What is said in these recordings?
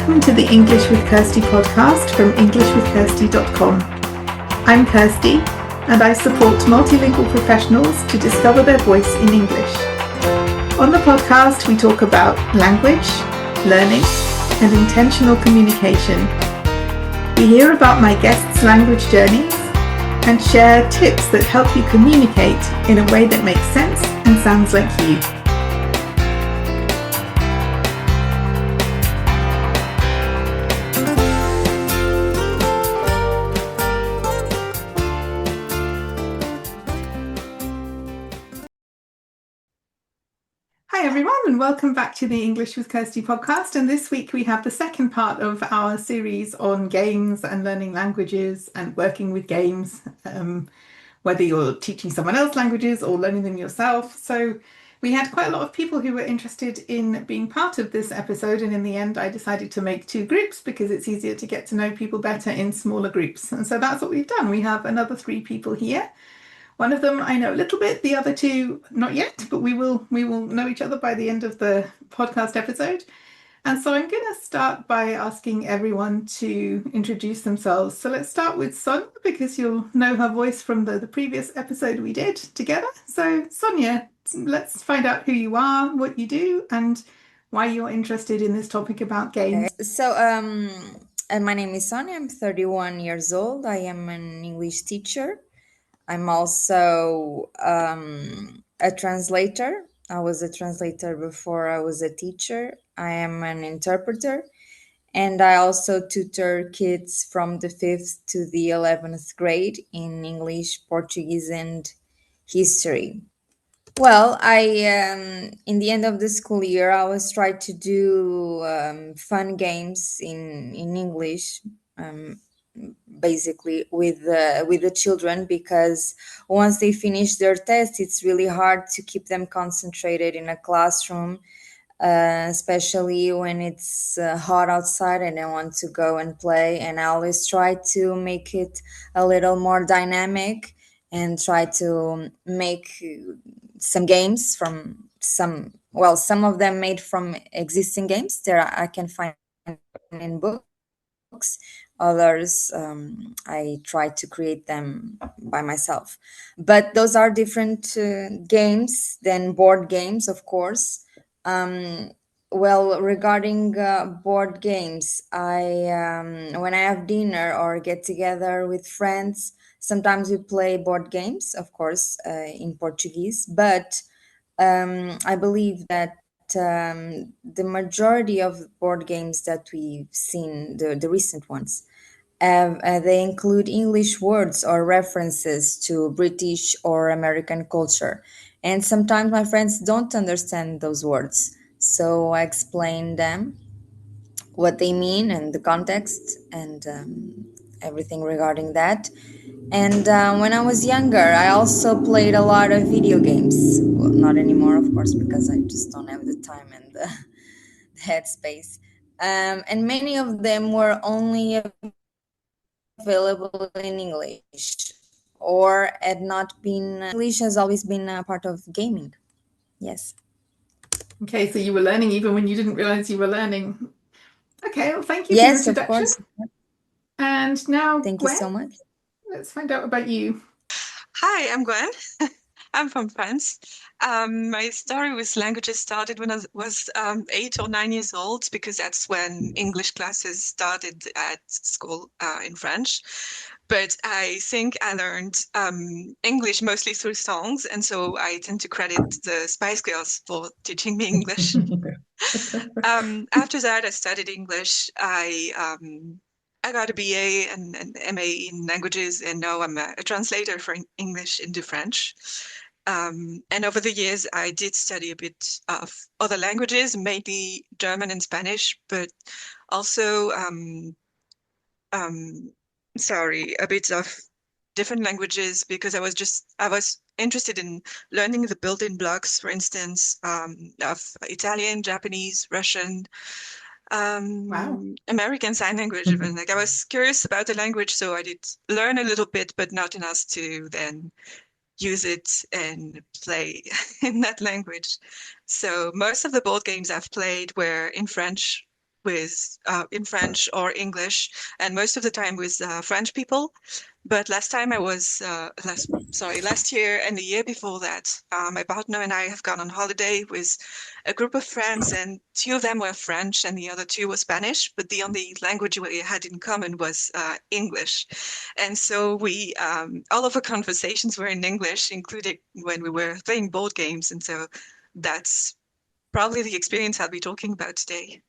Welcome to the English with Kirsty podcast from EnglishWithKirsty.com. I'm Kirsty, and I support multilingual professionals to discover their voice in English. On the podcast, we talk about language, learning, and intentional communication. We hear about my guests' language journeys and share tips that help you communicate in a way that makes sense and sounds like you. Hi everyone, and welcome back to the English with Kirsty podcast. And this week we have the second part of our series on games and learning languages and working with games, whether you're teaching someone else languages or learning them yourself. So we had quite a lot of people who were interested in being part of this episode, and in the end I decided to make two groups because it's easier to get to know people better in smaller groups. And so that's what we've done. We have another 3 people here. One of them I know a little bit, the other 2 not yet, but we will know each other by the end of the podcast episode. And so I'm going to start by asking everyone to introduce themselves. So let's start with Sonia, because you'll know her voice from the previous episode we did together. So Sonia, let's find out who you are, what you do, and why you're interested in this topic about games. So my name is Sonia. I'm 31 years old. I am an English teacher. I'm also a translator. I was a translator before I was a teacher. I am an interpreter. And I also tutor kids from the 5th to the 11th grade in English, Portuguese, and history. Well, in the end of the school year, I always try to do fun games in English, basically with the children, because once they finish their test, it's really hard to keep them concentrated in a classroom, especially when it's hot outside and they want to go and play. And I always try to make it a little more dynamic and try to make some games from some of them made from existing games there I can find in books. Others I try to create them by myself, but those are different games than board games, of course. Regarding board games, I when I have dinner or get together with friends, sometimes we play board games, of course, in Portuguese, but I believe that the majority of board games that we've seen, the recent ones, they include English words or references to British or American culture. And sometimes my friends don't understand those words, so I explain them what they mean and the context and everything regarding that. And when I was younger, I also played a lot of video games. Well, not anymore, of course, because I just don't have the time and the headspace. And many of them were only available in English or had not been. English has always been a part of gaming. Yes. Okay, so you were learning even when you didn't realize you were learning. Okay, well, thank you for your introduction. Yes, of course. And now, Thank Gwen, you so much. Let's find out about you. Hi, I'm Gwen. I'm from France. My story with languages started when I was 8 or 9 years old, because that's when English classes started at school in French. But I think I learned English mostly through songs, and so I tend to credit the Spice Girls for teaching me English. After that, I studied English. I got a BA and an MA in languages, and now I'm a translator for English into French. And over the years, I did study a bit of other languages, mainly German and Spanish, but also, a bit of different languages, because I was interested in learning the building blocks, for instance, of Italian, Japanese, Russian, American Sign Language. Even. Like, I was curious about the language, so I did learn a little bit, but not enough to then use it and play in that language. So most of the board games I've played were in French, with in French or English, and most of the time with French people. But last year and the year before that, my partner and I have gone on holiday with a group of friends, and two of them were French and the other two were Spanish, but the only language we had in common was English. And so we, all of our conversations were in English, including when we were playing board games. And so that's probably the experience I'll be talking about today.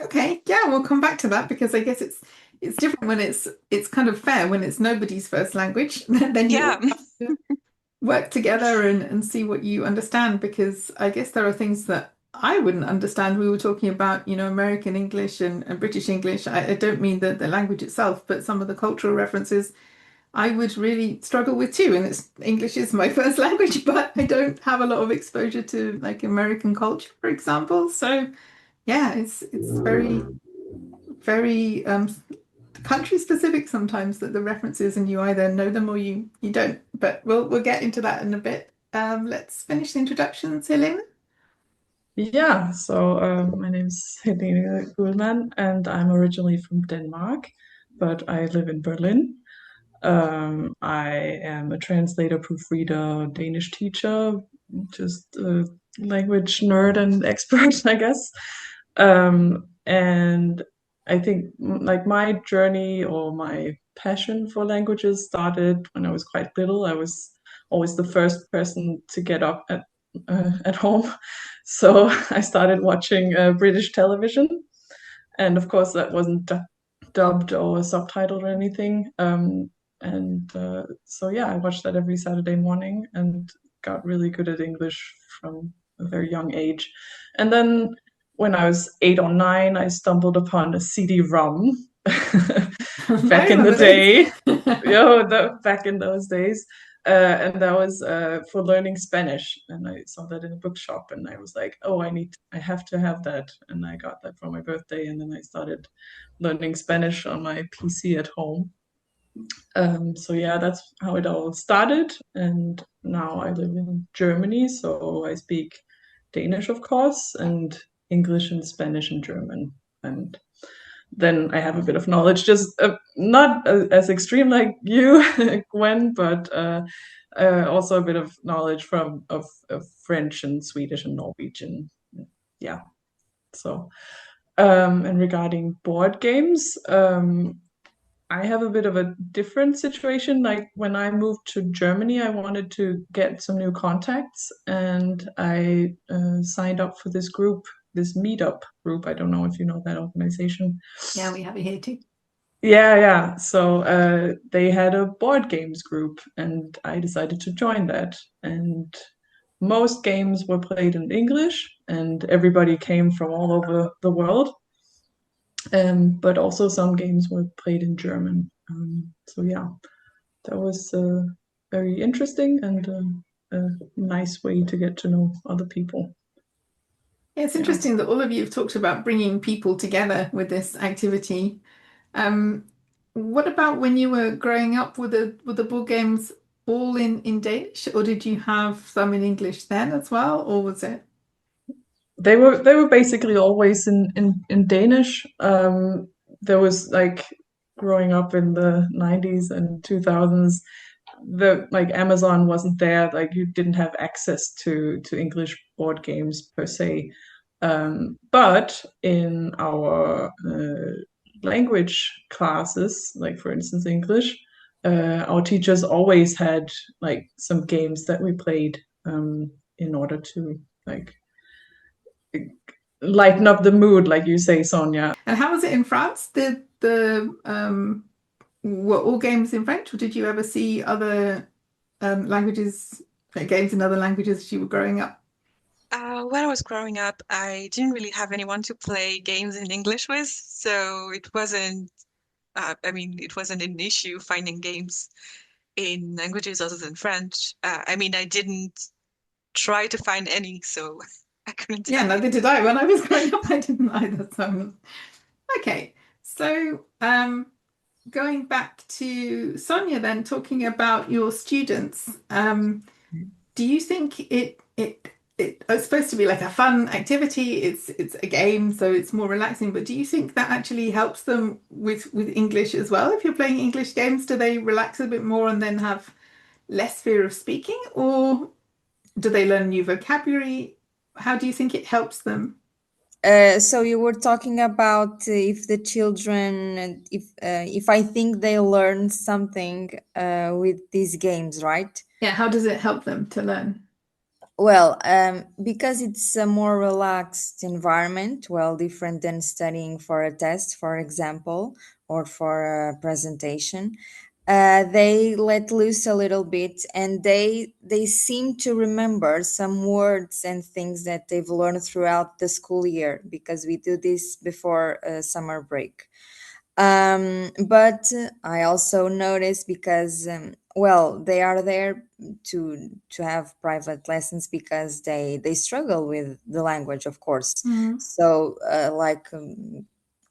Okay, yeah, we'll come back to that because I guess it's different when it's kind of fair when it's nobody's first language. Then you Yeah. all have to work together and see what you understand, because I guess there are things that I wouldn't understand. We were talking about, American English and British English. I don't mean the language itself, but some of the cultural references I would really struggle with too. And English is my first language, but I don't have a lot of exposure to like American culture, for example. So yeah, it's very, very country specific sometimes, that the references, and you either know them or you don't. But we'll get into that in a bit. Let's finish the introductions, Helene. Yeah, so my name is Helene Gullmann, and I'm originally from Denmark, but I live in Berlin. I am a translator, proofreader, Danish teacher, just a language nerd and expert, I guess. And I think like my journey or my passion for languages started when I was quite little. I was always the first person to get up at home, so I started watching British television, and of course that wasn't dubbed or subtitled or anything. So yeah, I watched that every Saturday morning and got really good at English from a very young age. And then when I was 8 or 9, I stumbled upon a CD-ROM back in the day. Back in those days. And that was for learning Spanish. And I saw that in a bookshop, and I was like, oh, I have to have that. And I got that for my birthday. And then I started learning Spanish on my PC at home. So yeah, that's how it all started. And now I live in Germany, so I speak Danish, of course, and English and Spanish and German. And then I have a bit of knowledge, just not as extreme like you, Gwen, but also a bit of knowledge of French and Swedish and Norwegian. Yeah. So, and regarding board games, I have a bit of a different situation. Like when I moved to Germany, I wanted to get some new contacts, and I signed up for this group, this meetup group. I don't know if you know that organization. Yeah, we have it here too. Yeah. So they had a board games group, and I decided to join that. And most games were played in English, and everybody came from all over the world. But also some games were played in German. So yeah, that was very interesting and a nice way to get to know other people. Yeah, it's interesting that all of you have talked about bringing people together with this activity. What about when you were growing up? Were the board games all in Danish, or did you have some in English then as well, or was it? They were basically always in Danish. There was like growing up in the 90s and 2000s, the like Amazon wasn't there, like you didn't have access to English board games per se. But in our language classes, like for instance English, our teachers always had like some games that we played in order to like lighten up the mood, like you say, Sonia. And how was it in France? Were all games in French, or did you ever see other languages, like games in other languages as you were growing up? When I was growing up, I didn't really have anyone to play games in English with, so it wasn't, it wasn't an issue finding games in languages other than French. I didn't try to find any, so I couldn't tell Yeah, you. neither did I. When I was growing up, I didn't either. So, okay. So, going back to Sonia then, talking about your students, do you think it's supposed to be like a fun activity. It's a game, so it's more relaxing. But do you think that actually helps them with English as well? If you're playing English games, do they relax a bit more and then have less fear of speaking, or do they learn new vocabulary? How do you think it helps them? So you were talking about if the children, if I think they learn something with these games, right? Yeah, how does it help them to learn? Well, because it's a more relaxed environment, well, different than studying for a test, for example, or for a presentation. They let loose a little bit, and they seem to remember some words and things that they've learned throughout the school year, because we do this before summer break. But I also notice because well, they are there to have private lessons because they struggle with the language, of course. Mm. So like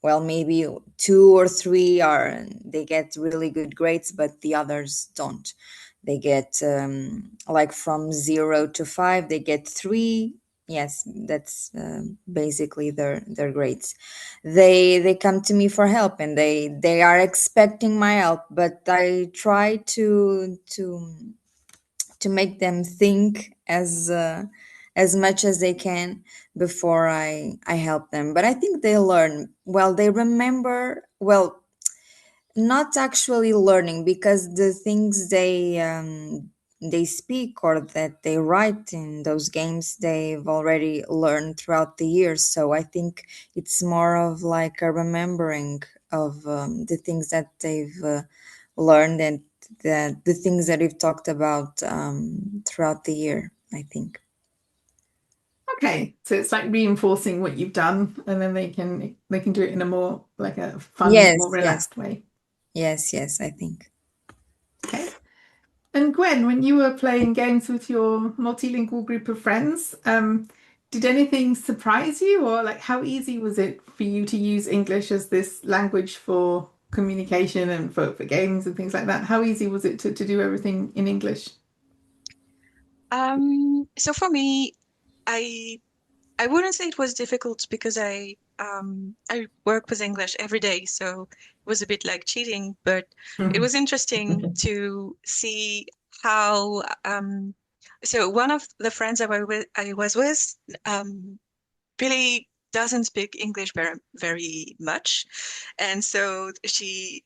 well, maybe two or three are they get really good grades, but the others don't. They get like from 0 to 5 they get 3. Yes, that's basically their grades. They come to me for help, and they are expecting my help, but I try to make them think as much as they can before I help them. But I think they learn well, they remember well, not actually learning, because the things they speak or that they write in those games they've already learned throughout the years. So I think it's more of like a remembering of the things that they've learned, and the things that we've talked about throughout the year, I think. Okay, so it's like reinforcing what you've done, and then they can do it in a more like a fun, more Yes, yes, relaxed way. yes, I think. Okay. And Gwen, when you were playing games with your multilingual group of friends, did anything surprise you, or like how easy was it for you to use English as this language for communication and for games and things like that? How easy was it to do everything in English? So for me, I I wouldn't say it was difficult because I work with English every day, so it was a bit like cheating, but it was interesting to see how so one of the friends I was with really doesn't speak English very much, and so she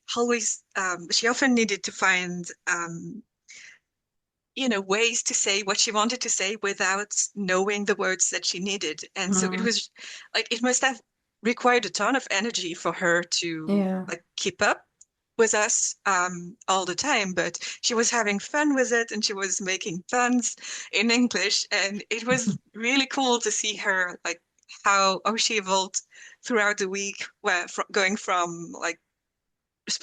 often needed to find ways to say what she wanted to say without knowing the words that she needed. And so it Mm, was like it must have required a ton of energy for her to yeah. like keep up with us all the time, but she was having fun with it and she was making puns in English, and it was really cool to see her like how she evolved throughout the week, where going from like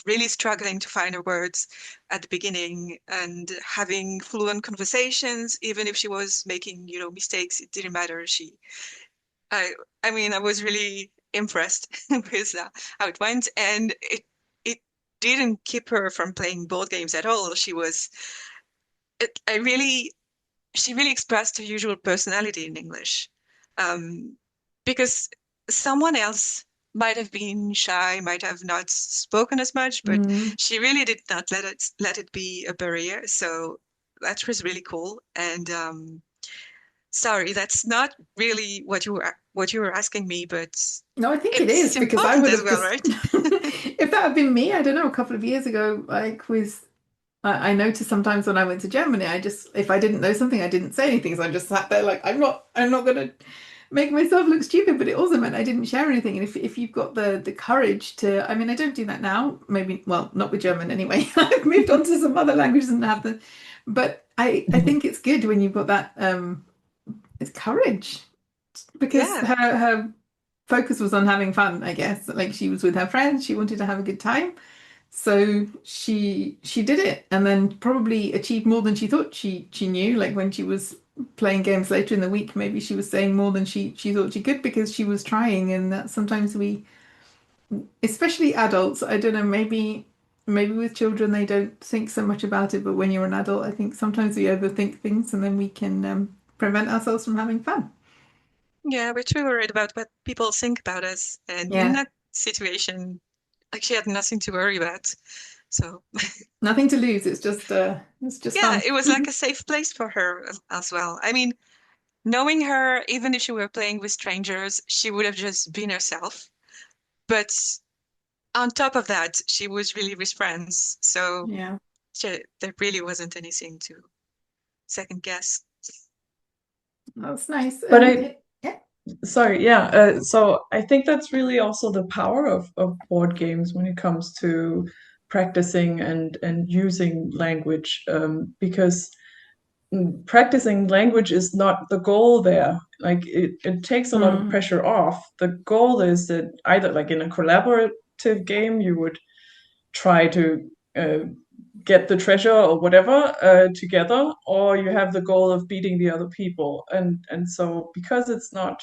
really struggling to find her words at the beginning and having fluent conversations, even if she was making, mistakes, it didn't matter. I, I mean, I was really impressed with how it went, and it didn't keep her from playing board games at all. It, I really, she really expressed her usual personality in English, um, because someone else might have been shy, might have not spoken as much, but Mm. she really did not let it be a barrier. So that was really cool. And sorry, that's not really what you were asking me, but No, I think it it's is because I important would as have well, just, right? if that had been me, I don't know, a couple of years ago, like with, I noticed sometimes when I went to Germany, if I didn't know something, I didn't say anything. So I just sat there like, I'm not going to make myself look stupid, but it also meant I didn't share anything. And if you've got the courage to, I mean, I don't do that now, maybe, well, not with German anyway. I've moved on to some other languages and have but I think it's good when you've got that, it's courage because Yeah. her focus was on having fun, I guess. Like she was with her friends, she wanted to have a good time. So she did it and then probably achieved more than she thought she knew. Like when she was playing games later in the week, maybe she was saying more than she thought she could because she was trying. And that sometimes especially adults, I don't know, maybe with children they don't think so much about it, but when you're an adult, I think sometimes we overthink things and then we can prevent ourselves from having fun. Yeah, we're too worried about what people think about us. And in that situation, like she had nothing to worry about. So Nothing to lose. It's just yeah, fun. it was like a safe place for her as well. I mean, knowing her, even if she were playing with strangers, she would have just been herself. But on top of that, she was really with friends. So Yeah. there really wasn't anything to second guess. That's nice. But Yeah. sorry, yeah. So I think that's really also the power of board games when it comes to practicing and using language, because practicing language is not the goal there. Like it takes a lot of pressure off. The goal is that either like in a collaborative game, you would try to get the treasure or whatever together, or you have the goal of beating the other people. And so because it's not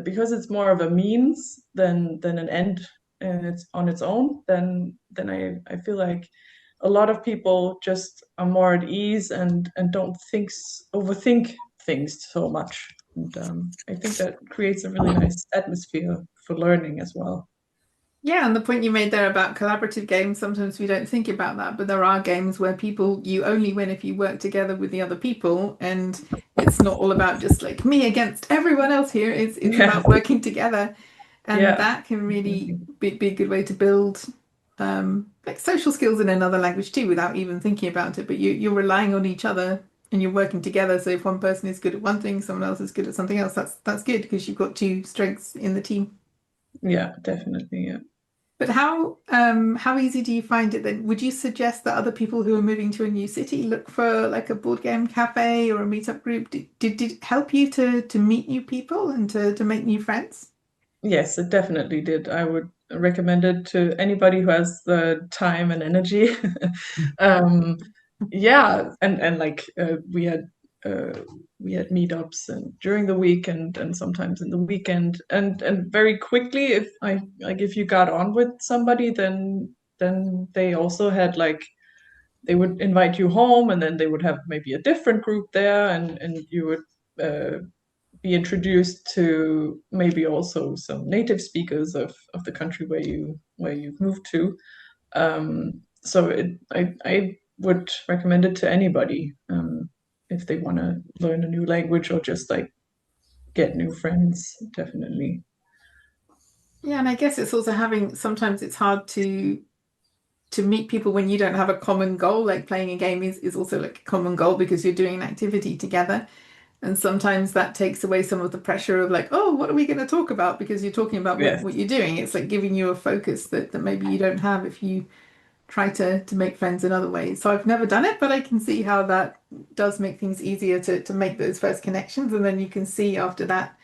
because it's more of a means than an end and it's on its own, then I feel like a lot of people just are more at ease and don't overthink things so much. And I think that creates a really nice atmosphere for learning as well. Yeah, and the point you made there about collaborative games, sometimes we don't think about that, but there are games where you only win if you work together with the other people, and it's not all about just like me against everyone else here. It's Yeah. about working together, and Yeah. that can really be a good way to build like social skills in another language too, without even thinking about it. But you're relying on each other and you're working together. So if one person is good at one thing, someone else is good at something else, that's good because you've got two strengths in the team. Yeah, definitely. Yeah. But how easy do you find it then? Would you suggest that other people who are moving to a new city look for like a board game cafe or a meetup group? Did it help you to meet new people and to make new friends? Yes, it definitely did. I would recommend it to anybody who has the time and energy. um, yeah, and like we had meetups and during the week and sometimes in the weekend and very quickly if you got on with somebody then they also had like they would invite you home and then they would have maybe a different group there and you would be introduced to maybe also some native speakers of the country where you've moved to. So I would recommend it to anybody if they want to learn a new language or just like get new friends, definitely. Yeah, and I guess it's also sometimes it's hard to meet people when you don't have a common goal. Like playing a game is also like a common goal because you're doing an activity together. And sometimes that takes away some of the pressure of like, oh, what are we going to talk about? Because you're talking about Yes. what you're doing. It's like giving you a focus that maybe you don't have if you try to make friends in other ways. So I've never done it, but I can see how that does make things easier to make those first connections. And then you can see after that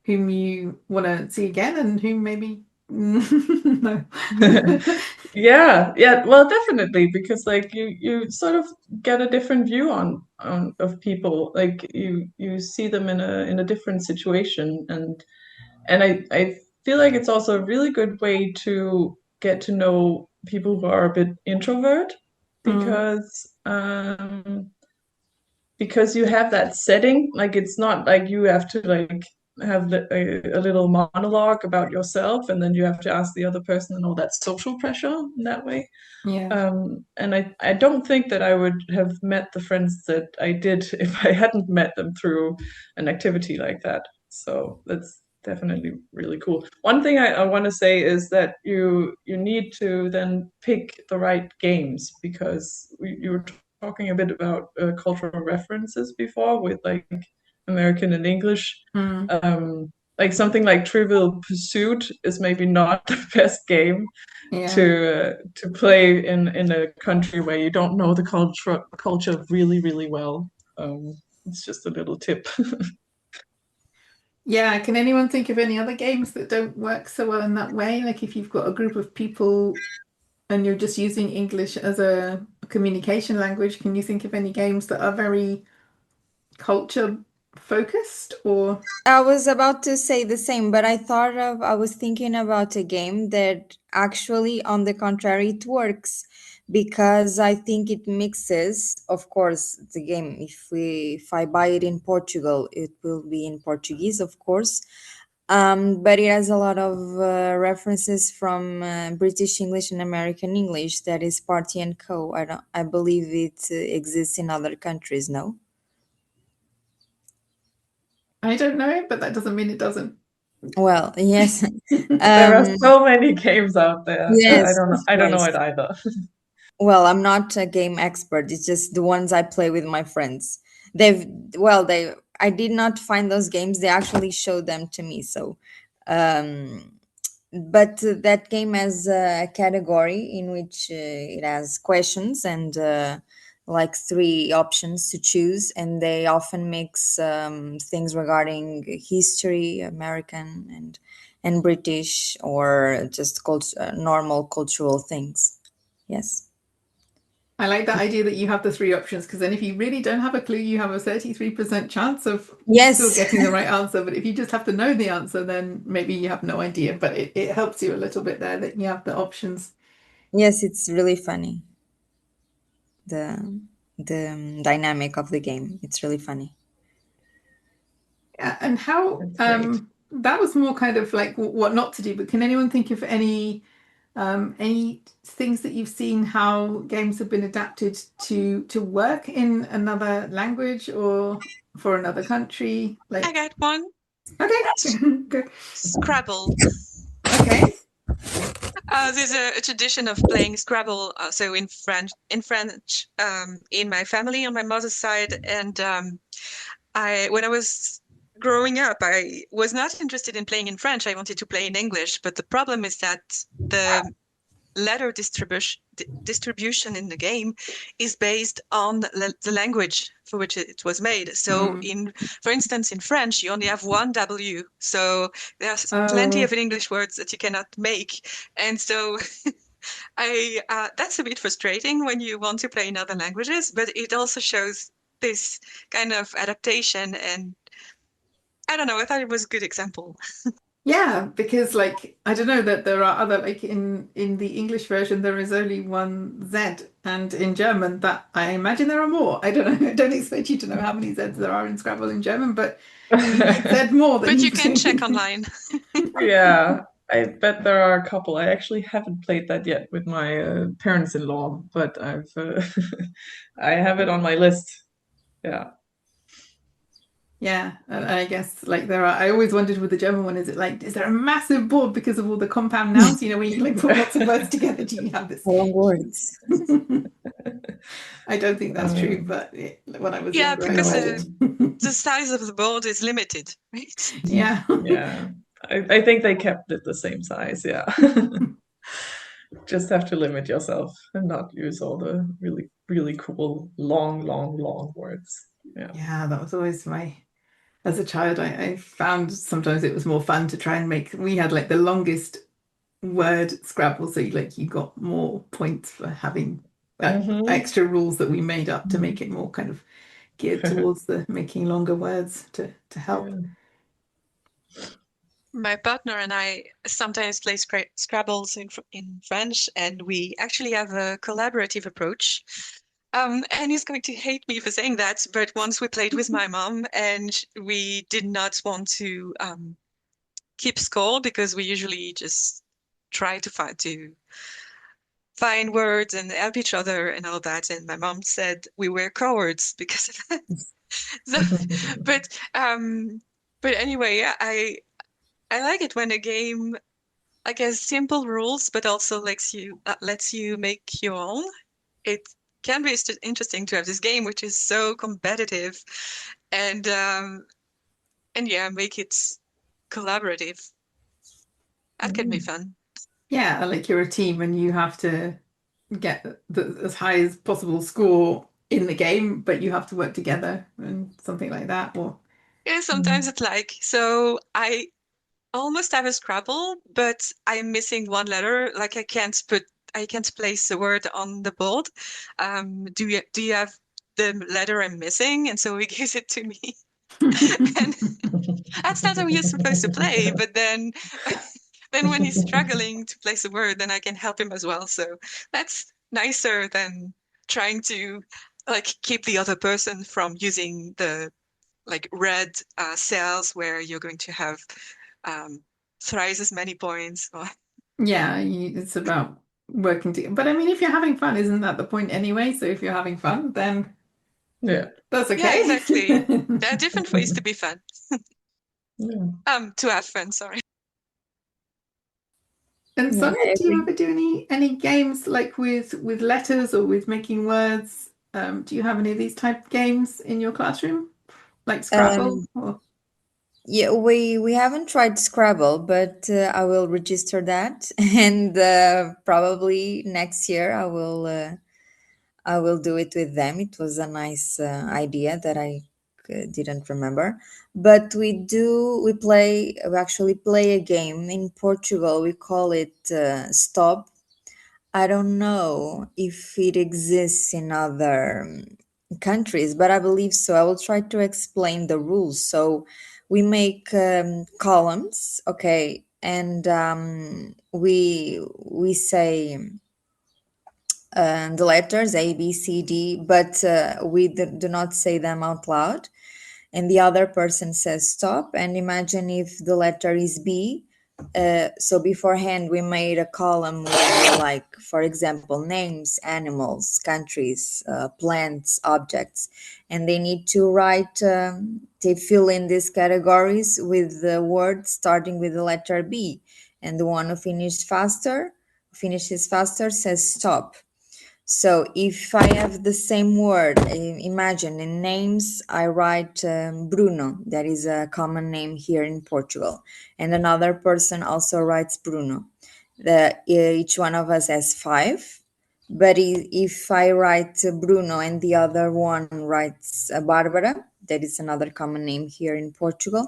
whom you want to see again and whom maybe no. Yeah, yeah, well, definitely, because like you sort of get a different view on of people. Like you see them in a different situation, and I feel like it's also a really good way to get to know people who are a bit introvert Mm, because you have that setting. Like it's not like you have to like have a little monologue about yourself and then you have to ask the other person and all that social pressure in that way. yeah. And I don't think that I would have met the friends that I did if I hadn't met them through an activity like that. So that's definitely really cool. One thing I want to say is that you need to then pick the right games because you were talking a bit about cultural references before with like American and English. Mm, Like something like Trivial Pursuit is maybe not the best game yeah. to play in a country where you don't know the culture really well. It's just a little tip. Yeah, can anyone think of any other games that don't work so well in that way? Like if you've got a group of people and you're just using English as a communication language, can you think of any games that are very culture focused or? I was about to say the same, but I was thinking about a game that actually, on the contrary, it works because I think it mixes, of course, the game. If I buy it in Portugal, it will be in Portuguese, of course. But it has a lot of references from British English and American English. That is Party and Co. I believe it exists in other countries. No. I don't know, but that doesn't mean it doesn't. Well, yes. There are so many games out there. Yes, I of don't know course. it either. Well, I'm not a game expert. It's just the ones I play with my friends. I did not find those games. They actually showed them to me. So, um, but that game has a category in which it has questions and like three options to choose, and they often mix things regarding history, American and British, or just normal cultural things. Yes. I like that idea that you have the three options, because then if you really don't have a clue, you have a 33% chance of still Yes. getting the right answer. But if you just have to know the answer, then maybe you have no idea. But it helps you a little bit there that you have the options. Yes, it's really funny. The dynamic of the game. It's really funny. Yeah, and how That's great. that was more kind of like what not to do. But can anyone think of any things that you've seen how games have been adapted to work in another language or for another country? Like, I got one. okay, go. Scrabble. Okay. There's a tradition of playing Scrabble, so in French, in my family on my mother's side, and when I was growing up, I was not interested in playing in French. I wanted to play in English, but the problem is that the letter distribution in the game is based on the language for which it was made. So for instance, in French, you only have one W. So there's plenty of English words that you cannot make. And so that's a bit frustrating when you want to play in other languages, but it also shows this kind of adaptation. And I don't know, I thought it was a good example. Yeah, because like I don't know that there are other like in the English version there is only one Z, and in German that I imagine there are more. I don't know. I don't expect you to know how many Zs there are in Scrabble in German, but you might Z more than But you you can do. check online. Yeah, I bet there are a couple. I actually haven't played that yet with my parents-in-law, but I have it on my list. Yeah. Yeah, and I guess like there are. I always wondered with the German one, is there a massive board because of all the compound nouns? You know, when you like put lots of words together, do you have this? Long words. I don't think that's true, but when I was Yeah, younger, I because imagined. the size of the board is limited, right? Yeah. Yeah. I think they kept it the same size, yeah. Just have to limit yourself and not use all the really, really cool, long words. Yeah. Yeah, that was always as a child, I found sometimes it was more fun to try and we had like the longest word Scrabble, so you got more points for having extra rules that we made up to make it more kind of geared towards the making longer words to help. Yeah. My partner and I sometimes play Scrabbles in French, and we actually have a collaborative approach. And he's going to hate me for saying that, but once we played with my mom, and we did not want to keep score because we usually just try to find words and help each other and all that. And my mom said we were cowards because of that. So, but anyway, yeah, I like it when a game, I guess, simple rules, but also lets you make your own. It can be interesting to have this game, which is so competitive, and yeah, make it collaborative. That can be fun. Yeah, like you're a team and you have to get as high as possible score in the game, but you have to work together and something like that. Or Yeah, sometimes it's like, so I almost have a Scrabble, but I'm missing one letter. Like I can't place the word on the board. Do you have the letter I'm missing? And so he gives it to me. And that's not how you're supposed to play. But then, then when he's struggling to place a word, then I can help him as well. So that's nicer than trying to like keep the other person from using the like red cells where you're going to have thrice as many points. Or... Yeah, it's about working together. But I mean, if you're having fun, isn't that the point anyway? So if you're having fun, then Yeah. that's okay. Yeah, exactly. There are different ways to be fun. Yeah. To have fun, sorry. And Yeah, Sonia, I do you agree. ever do any games like with letters or with making words? Do you have any of these type of games in your classroom, like Scrabble? Or... Yeah, we haven't tried Scrabble, but I will register that, and probably next year I will do it with them. It was a nice idea that I didn't remember. But we actually play a game in Portugal. We call it Stop. I don't know if it exists in other countries, but I believe so. I will try to explain the rules. So we make columns, okay, and we say the letters A, B, C, D, but we do not say them out loud. And the other person says stop. And imagine if the letter is B. So beforehand, we made a column with, like, for example, names, animals, countries, plants, objects, and they need to write. They fill in these categories with the word starting with the letter B, and the one who finishes faster says stop. So if I have the same word, imagine in names, I write Bruno. That is a common name here in Portugal. And another person also writes Bruno. Each one of us has five. But if I write Bruno and the other one writes Bárbara, that is another common name here in Portugal,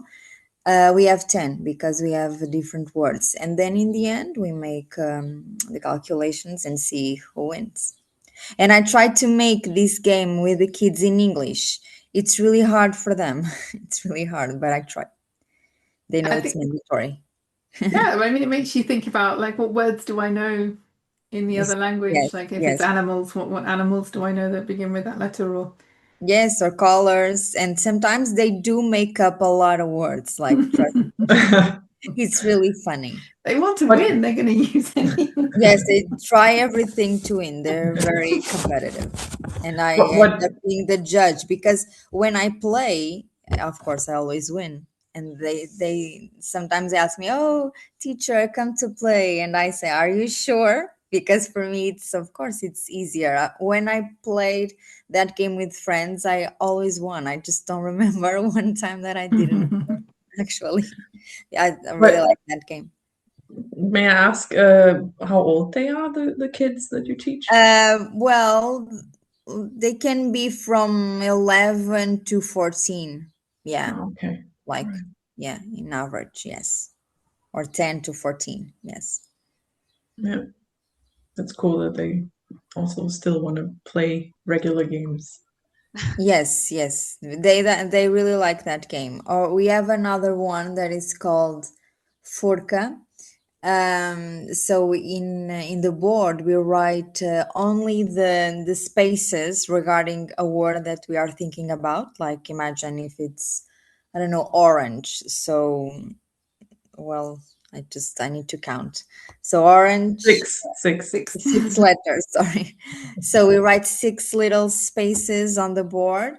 we have 10 because we have different words. And then in the end, we make the calculations and see who wins. And I tried to make this game with the kids in English. It's really hard for them. It's really hard, but I tried. They know I it's think, mandatory. yeah, I mean, it makes you think about like what words do I know in the other Yes, language? Like if it's yes, animals, what animals do I know that begin with that letter? Or yes, or colors. And sometimes they do make up a lot of words, like trust. It's really funny. they want to What win, they're going to use any. Yes, they try everything to win. They're very competitive. And I end what up being the judge because when I play, of course, I always win. And they sometimes ask me, "Oh, teacher, come to play." And I say, "Are you sure?" Because for me, it's of course it's easier. When I played that game with friends, I always won. I just don't remember one time that I didn't actually. I really what like that game. may I ask how old they are, the kids that you teach? Well, they can be from 11 to 14. Yeah, Oh, okay. like, Right. yeah, in average, yes. Or 10 to 14, yes. Yeah. That's cool that they also still want to play regular games. Yes, yes. They really like that game. Or we have another one that is called Forca. So in the board we write only the spaces regarding a word that we are thinking about. Like imagine if it's, I don't know, orange. So well, I need to count. So orange, Six. Six. six letters, sorry. So we write six little spaces on the board,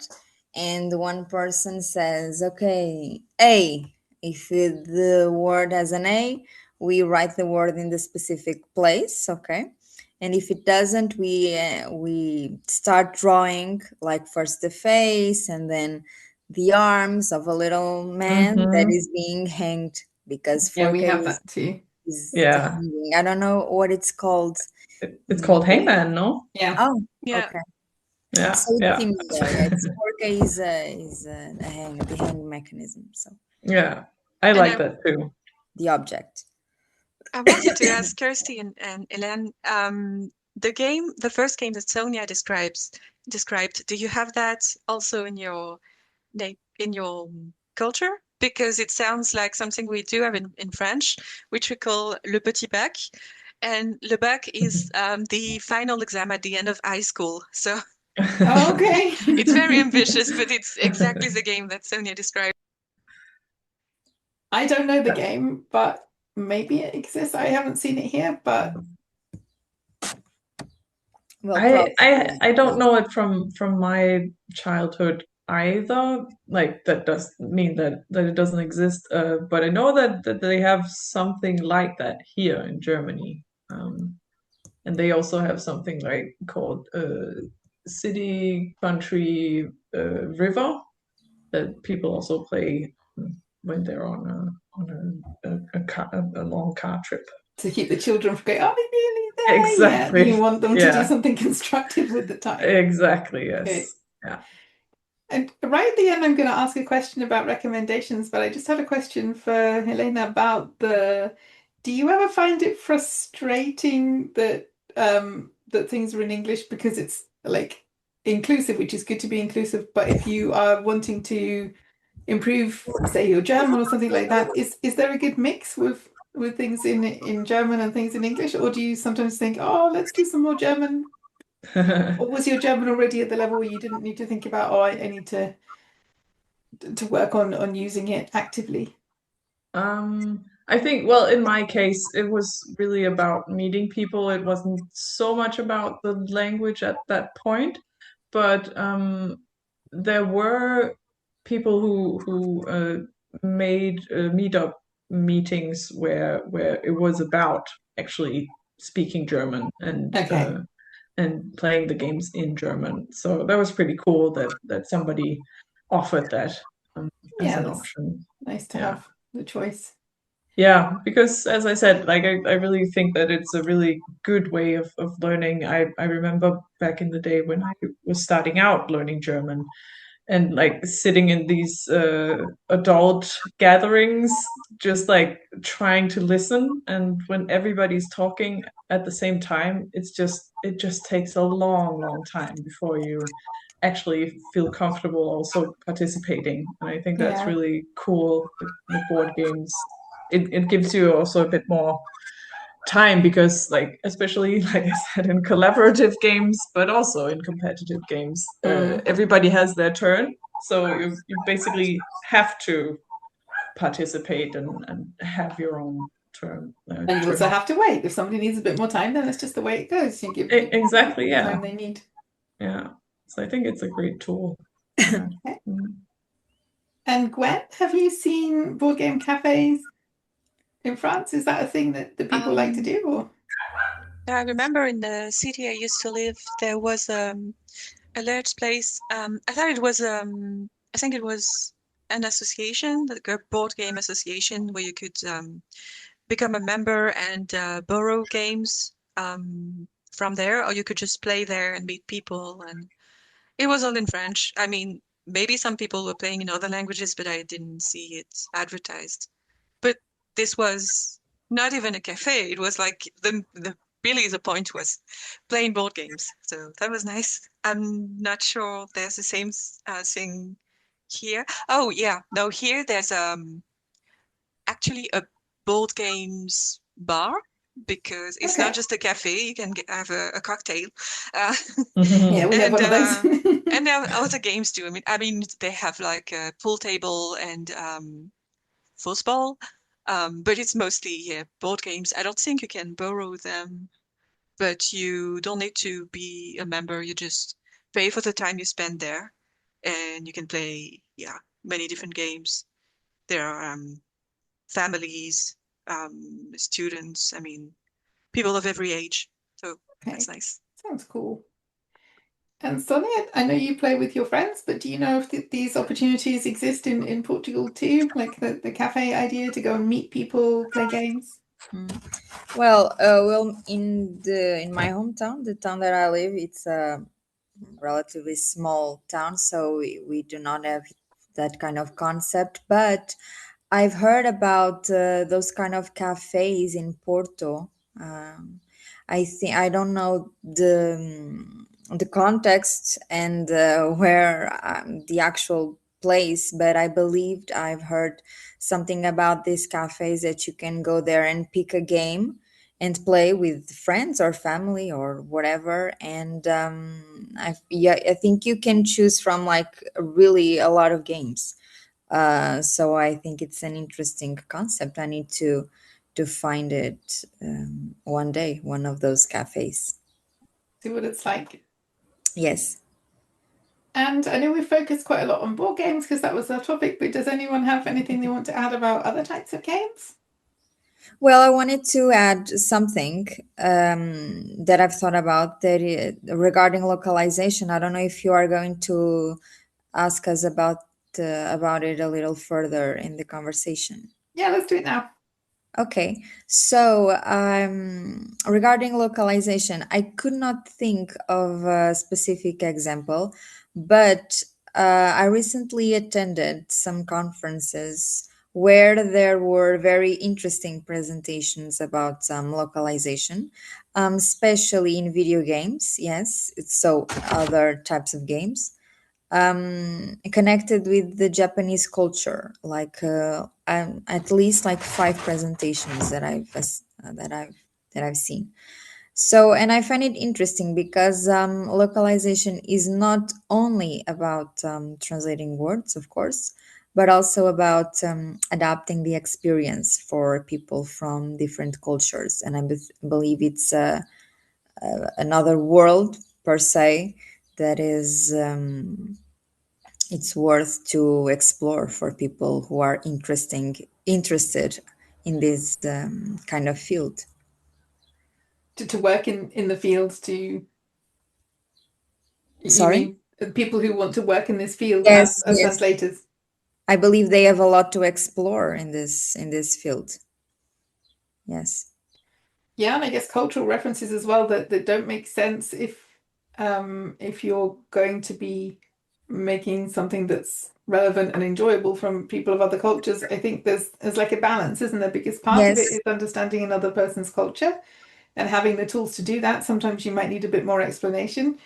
and one person says, okay, A. If the word has an A, we write the word in the specific place, okay? And if it doesn't, we start drawing, like first the face and then the arms of a little man that Mm-hmm. is being hanged because Yeah, we Forca have that too. is the Yeah. hanging. I don't know what it's called. It's called Hangman, no? Yeah. Oh, Yeah. okay. Yeah, So it's yeah. similar. Yeah, it's Forca is the hang mechanism. So Yeah. I And like that too. the object. I wanted to ask Kirsty and Elaine, the first game that Sonia described, do you have that also in your in your culture? Because it sounds like something we do have in French, which we call le petit bac. And le bac is the final exam at the end of high school. So Oh, okay. it's very ambitious, but it's exactly the game that Sonia described. I don't know the game, but maybe it exists. I haven't seen it here, but Well, I don't know it from my childhood either. Like that doesn't mean that it doesn't exist. But I know that they have something like that here in Germany. And they also have something like called city, country, river that people also play when they're on a long car trip. to keep the children from going, are they really there Exactly. yet? You want them to do Yeah. something constructive with the time. Exactly, yes. Okay. Yeah. And right at the end, I'm going to ask a question about recommendations, but I just had a question for Helena about do you ever find it frustrating that that things are in English because it's like inclusive, which is good to be inclusive, but if you are wanting to improve, say, your German or something like that, is there a good mix with things in German and things in English, or do you sometimes think, oh, let's do some more German? Or was your German already at the level where you didn't need to think about, oh, I need to work on using it actively? I think, well, in my case, it was really about meeting people. It wasn't so much about the language at that point, but there were people who made meetup meetings where it was about actually speaking German Okay. and playing the games in German. So that was pretty cool that somebody offered that as Yeah, an that's option. nice to Yeah. have the choice. Yeah, because as I said, like I really think that it's a really good way of learning. I remember back in the day when I was starting out learning German and like sitting in these adult gatherings, just like trying to listen. And when everybody's talking at the same time, it just takes a long time before you actually feel comfortable also participating. And I think that's Yeah. really cool with board games. It gives you also a bit more time because like especially like I said in collaborative games but also in competitive games everybody has their turn, so you basically have to participate and have your own turn, And you also have to wait. If somebody needs a bit more time, then it's just the way it goes. You give people exactly, the yeah, time they need. yeah. So I think it's a great tool. Yeah. Okay. And Gwen, have you seen board game cafes in France? Is that a thing that the people like to do? Or? I remember in the city I used to live, there was a large place. I thought it was I think it was an association, like a board game association, where you could become a member and borrow games from there, or you could just play there and meet people. And it was all in French. I mean, maybe some people were playing in other languages, but I didn't see it advertised. But this was not even a cafe. It was like the really the point was playing board games. So that was nice. I'm not sure there's the same thing here. Oh yeah, no, here there's actually a board games bar because it's not just a cafe. You can have a cocktail. Yeah, we have one of those. And there are other games too. I mean, they have like a pool table and football, but it's mostly board games. I don't think you can borrow them, but you don't need to be a member. You just pay for the time you spend there, and you can play, many different games. There are families, students. I mean, people of every age. So that's Okay. nice. Sounds cool. And Sonia, I know you play with your friends, but do you know if these opportunities exist in Portugal too? Like the cafe idea to go and meet people, play games? Well, in my hometown, the town that I live, it's a relatively small town, so we do not have that kind of concept. But I've heard about those kind of cafes in Porto. Um, I don't know the context and where the actual place, but I believed I've heard something about these cafes that you can go there and pick a game and play with friends or family or whatever. And I think you can choose from like really a lot of games. So I think it's an interesting concept. I need to find it one day, one of those cafes. See what it's like. Yes. And I know we focused quite a lot on board games because that was our topic, but does anyone have anything they want to add about other types of games? Well, I wanted to add something that I've thought about regarding localization. I don't know if you are going to ask us about it a little further in the conversation. Yeah, let's do it now. Okay, so regarding localization, I could not think of a specific example, but I recently attended some conferences where there were very interesting presentations about localization, especially in video games. Yes, so other types of games connected with the Japanese culture, like at least like 5 presentations that I've seen. So, and I find it interesting because localization is not only about translating words, of course, but also about adapting the experience for people from different cultures. And I believe it's another world per se that is. It's worth to explore for people who are interested in this kind of field. To work in the fields you Sorry? mean people who want to work in this field Yes, as yes. translators? I believe they have a lot to explore in this field. Yes. Yeah, and I guess cultural references as well that don't make sense if you're going to be making something that's relevant and enjoyable from people of other cultures. I think there's like a balance, isn't there? Because part of it Yes. is understanding another person's culture and having the tools to do that. Sometimes you might need a bit more explanation.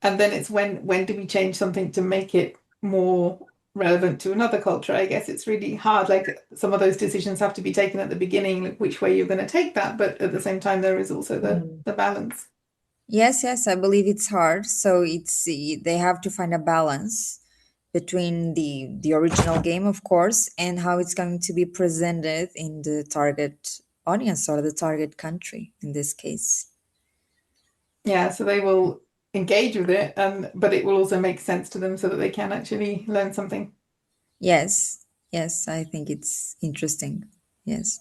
And then it's when do we change something to make it more relevant to another culture? I guess it's really hard. Like some of those decisions have to be taken at the beginning, like which way you're going to take that. But at the same time, there is also the balance. Yes, I believe it's hard. So they have to find a balance between the original game, of course, and how it's going to be presented in the target audience or the target country in this case. Yeah, so they will engage with it, but it will also make sense to them so that they can actually learn something. Yes, I think it's interesting. Yes.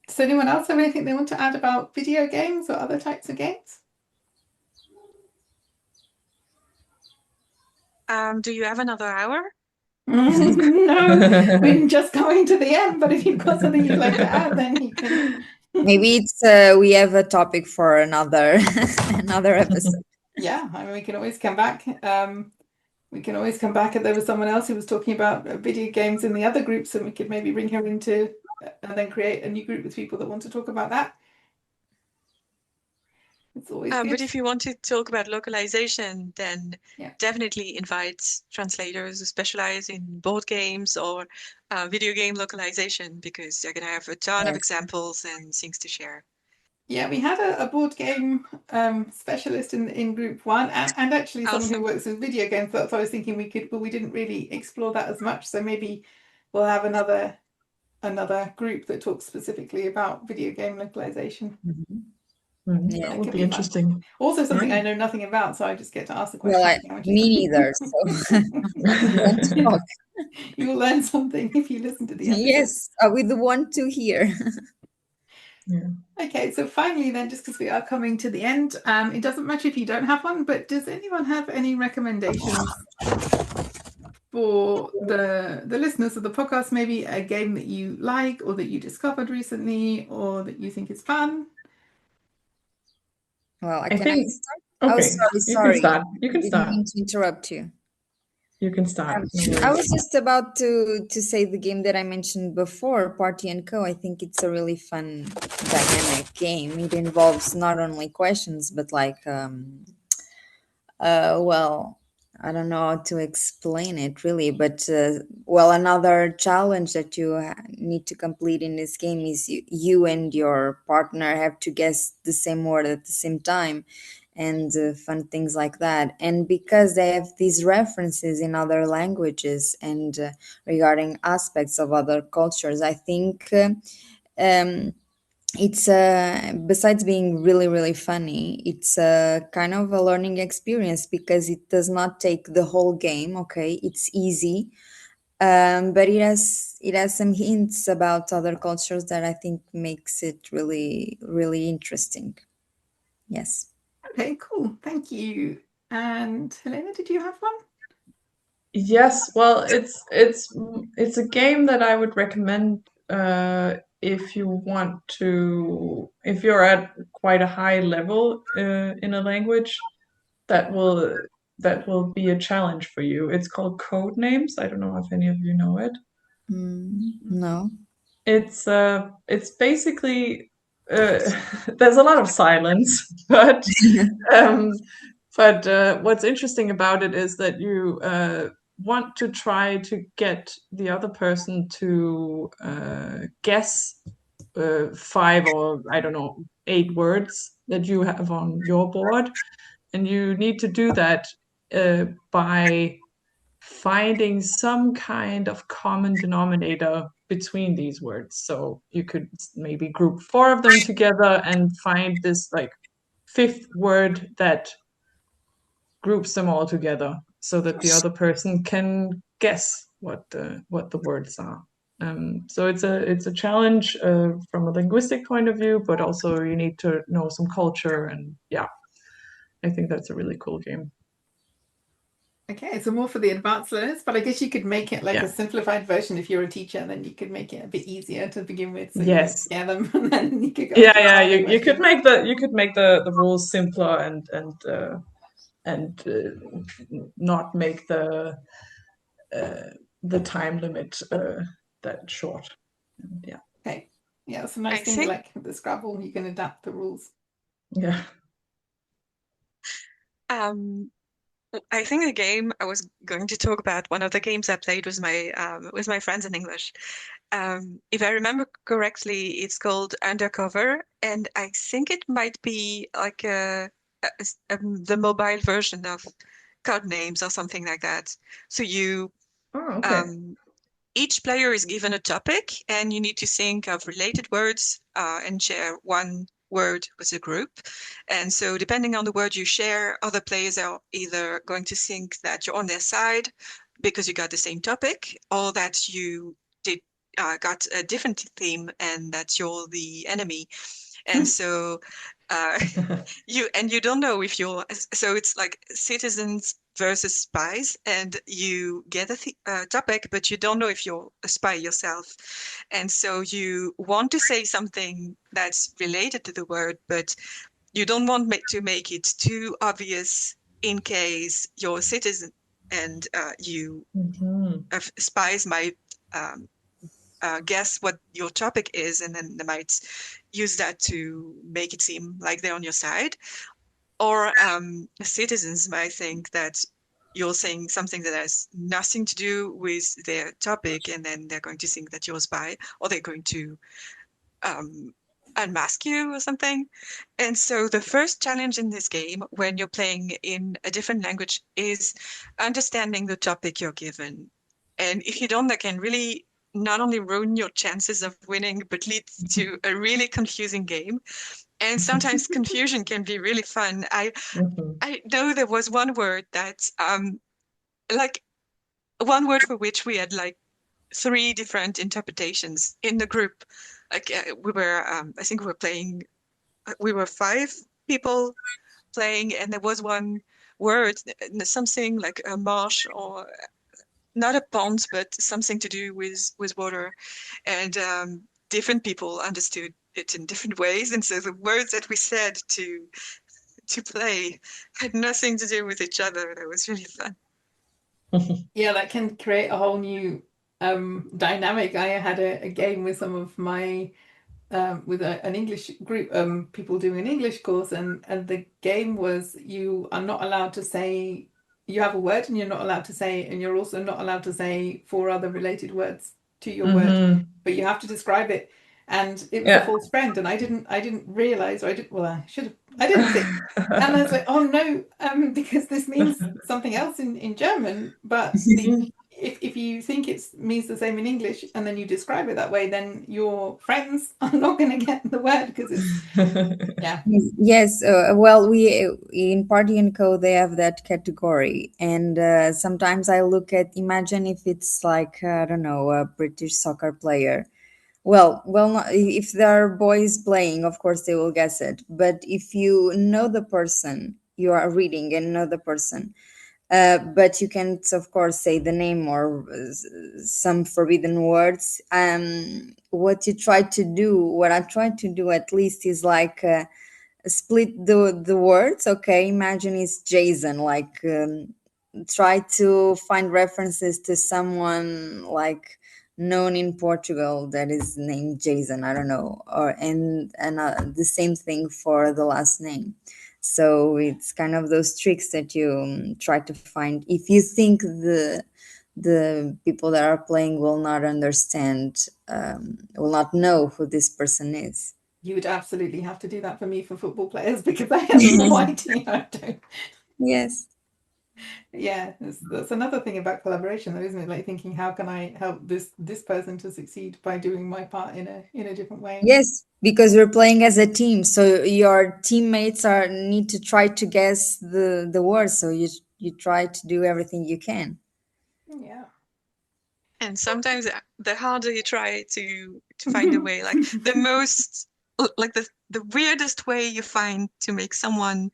Does anyone else have anything they want to add about video games or other types of games? Do you have another hour? No, we're just going to the end, but if you've got something you'd like to add, then you can. Maybe it's we have a topic for another another episode. Yeah, I mean, we can always come back. We can always come back. And there was someone else who was talking about video games in the other groups, and we could maybe bring her into and then create a new group with people that want to talk about that. It's always good. But if you want to talk about localization, then Yeah. definitely invite translators who specialize in board games or video game localization, because they're going to have a ton of examples and things to share. Yeah, we had a board game specialist in group one, and actually someone who works with video games. So I was thinking we could, but we didn't really explore that as much. So maybe we'll have another group that talks specifically about video game localization. Yeah, that would be interesting. Fun. Also something I know nothing about, so I just get to ask the question. Well, me neither. So you will learn something if you listen to the episode. Yes, we want to hear. Yeah. Okay, so finally then, just because we are coming to the end, it doesn't matter if you don't have one, but does anyone have any recommendations for the listeners of the podcast? Maybe a game that you like or that you discovered recently or that you think is fun? Well, I think. start? Okay, sorry. You can start. I didn't mean to interrupt you. You can start. I was just about to say the game that I mentioned before, Party & Co. I think it's a really fun, dynamic game. It involves not only questions, but like, I don't know how to explain it really, but well, another challenge that you need to complete in this game is you and your partner have to guess the same word at the same time, and fun things like that. And because they have these references in other languages and regarding aspects of other cultures, I think. Um, it's besides being really really funny, it's a kind of a learning experience because it does not take the whole game. Okay, it's easy, but it has some hints about other cultures that I think makes it really really interesting. Yes. Okay, cool. Thank you. And Helena, did you have one? Yes, well, it's a game that I would recommend if you want to, if you're at quite a high level in a language that will that will be a challenge for you. It's called Code Names. I don't know if any of you know it. No. It's basically there's a lot of silence, um, but what's interesting about it is that you want to try to get the other person to guess 5 or I don't know 8 words that you have on your board, and you need to do that by finding some kind of common denominator between these words. So you could maybe group 4 of them together and find this like 5th word that groups them all together so that the other person can guess what the words are. So it's a challenge from a linguistic point of view, but also you need to know some culture, and yeah, I think that's a really cool game. Okay, so more for the advanced learners, but I guess you could make it like Yeah. a simplified version if you're a teacher, and then you could make it a bit easier to begin with, so you don't Yes. scare them, and then you could go Yeah, into yeah. harder You could questions. make the rules simpler and not make the time limit that short. Yeah. Okay, yeah, it's a nice I thing think like the Scrabble, you can adapt the rules. Yeah. I think the game I was going to talk about, one of the games I played with my friends in English. If I remember correctly, it's called Undercover, and I think it might be like the mobile version of Code Names or something like that. So Oh, okay. each player is given a topic, and you need to think of related words and share one word with the group. And so depending on the word you share, other players are either going to think that you're on their side because you got the same topic, or that you did got a different theme and that you're the enemy. And so you don't know if you're, so it's like citizens versus spies, and you get a topic, but you don't know if you're a spy yourself. And so you want to say something that's related to the word, but you don't want to make it too obvious in case you're a citizen and spies might guess what your topic is, and then they might use that to make it seem like they're on your side. Or citizens might think that you're saying something that has nothing to do with their topic, and then they're going to think that you're a spy, or they're going to unmask you or something. And so the first challenge in this game, when you're playing in a different language, is understanding the topic you're given. And if you don't, that can really not only ruin your chances of winning, but lead to a really confusing game. And sometimes confusion can be really fun. I know there was one word that like one word for which we had like 3 different interpretations in the group. Like we were I think we were 5 people playing, and there was one word, something like a marsh, or not a pond, but something to do with water. And different people understood it in different ways, and so the words that we said to play had nothing to do with each other. That was really fun. Yeah, that can create a whole new dynamic. I had a game with some of my with an English group, people doing an English course, and the game was you are not allowed to say you have a word and you're not allowed to say, and you're also not allowed to say 4 other related words to your word, but you have to describe it. And it was a false friend, and I didn't realize, or I didn't think, and I was like, oh no, because this means something else in German, but if you think it means the same in English and then you describe it that way, then your friends are not going to get the word because it's Yes, well, we in Party and Co they have that category, and sometimes I imagine if it's like I don't know, a British soccer player. Well, not, if there are boys playing, of course they will guess it. But if you know the person you are reading and know the person, but you can't, of course, say the name or some forbidden words. What I try to do at least is like split the words. Okay, imagine it's Jason. Like try to find references to someone like known in Portugal that is named Jason. I don't know, and the same thing for the last name. So it's kind of those tricks that you try to find. If you think the people that are playing will not understand, will not know who this person is. You would absolutely have to do that for me for football players because I have no idea. I don't. Yes. Yeah, that's another thing about collaboration, though, isn't it? Like thinking, how can I help this person to succeed by doing my part in a different way? Yes, because we're playing as a team, so your teammates need to try to guess the words. So you try to do everything you can. Yeah. And sometimes the harder you try to find a way, like the weirdest way you find to make someone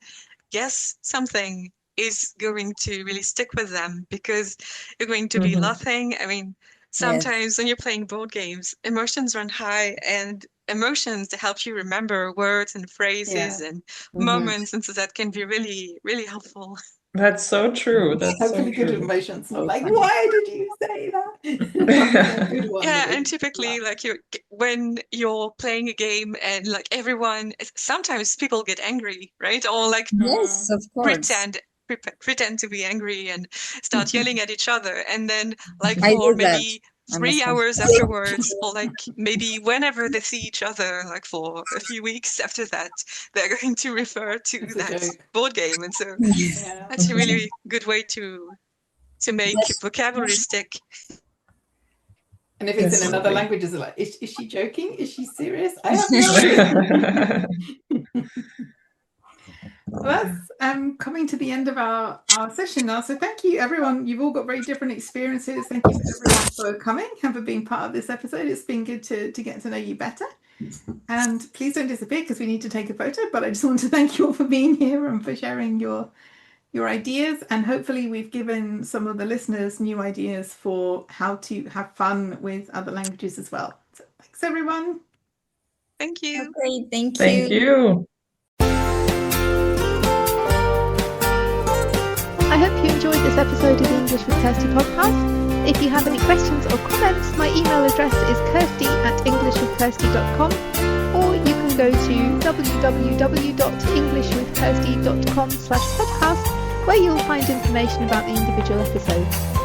guess something is going to really stick with them because you're going to be laughing. I mean, sometimes when you're playing board games, emotions run high, and emotions to help you remember words and phrases and moments, and so that can be really, really helpful. That's so true. That's hopefully so good true. emotions, not like, why did you say that? Good one, and typically like when you're playing a game and like everyone, sometimes people get angry, right? Or like yes, of course, pretend to be angry and start yelling at each other, and then like I for do that. maybe 3 hours afterwards, or like maybe whenever they see each other, like for a few weeks after that, they're going to refer to that board game. And so that's a really good way to make vocabulary stick. And if it's in another language, is it like, is she joking? Is she serious? I have no idea. Well, that's coming to the end of our session now. So thank you, everyone. You've all got very different experiences. Thank you everyone for coming and for being part of this episode. It's been good to get to know you better. And please don't disappear because we need to take a photo. But I just want to thank you all for being here and for sharing your ideas. And hopefully we've given some of the listeners new ideas for how to have fun with other languages as well. So thanks, everyone. Thank you. Okay, thank you. Thank you. I hope you enjoyed this episode of the English with Kirsty podcast. If you have any questions or comments, my email address is kirsty@englishwithkirsty.com, or you can go to www.englishwithkirsty.com/podcast, where you'll find information about the individual episodes.